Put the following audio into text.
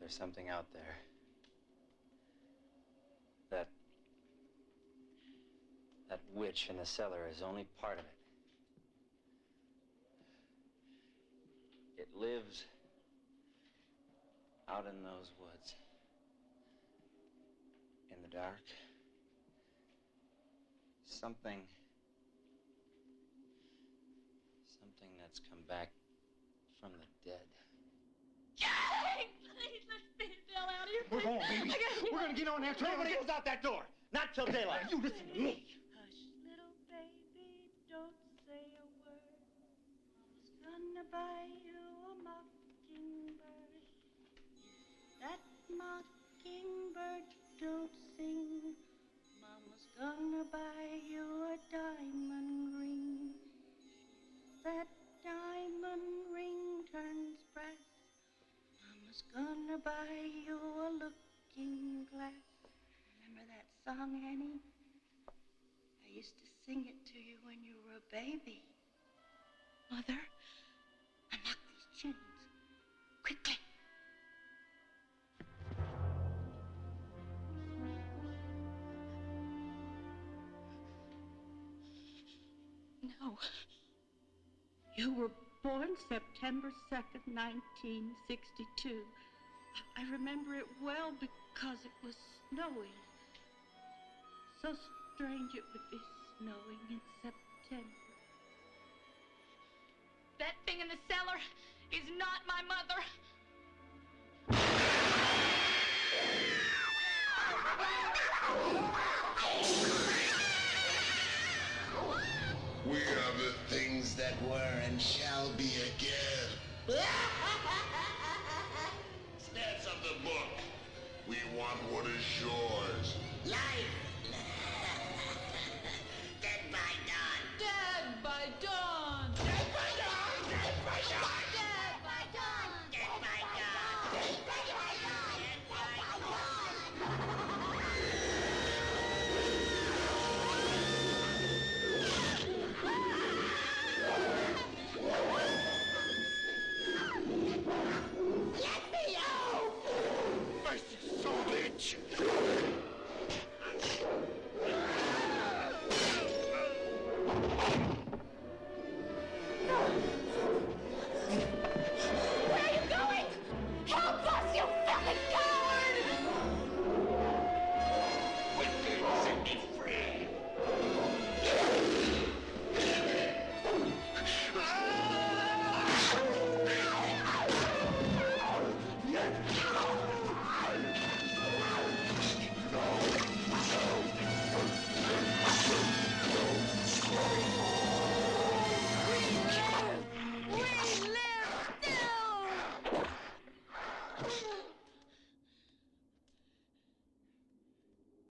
There's something out there. That witch in the cellar is only part of it. It lives out in those woods. In the dark. Something that's come back from the dead. Jake, please, let's get the hell out of here. We're going, baby. We're going to get on there till everybody goes out that door. Not till daylight. You listen to me. Hush, little baby, don't say a word. Mama's gonna buy you a mockingbird. That mockingbird don't sing. Mama's gonna buy you a diamond ring. That diamond ring turns brass. Mama's gonna buy you a looking glass. Remember that song, Annie? I used to sing it to you when you were a baby. Mother, unlock these chains. Quickly. No. You were born September 2nd, 1962. I remember it well because it was snowing. So strange it would be snowing in September. That thing in the cellar is not my mother.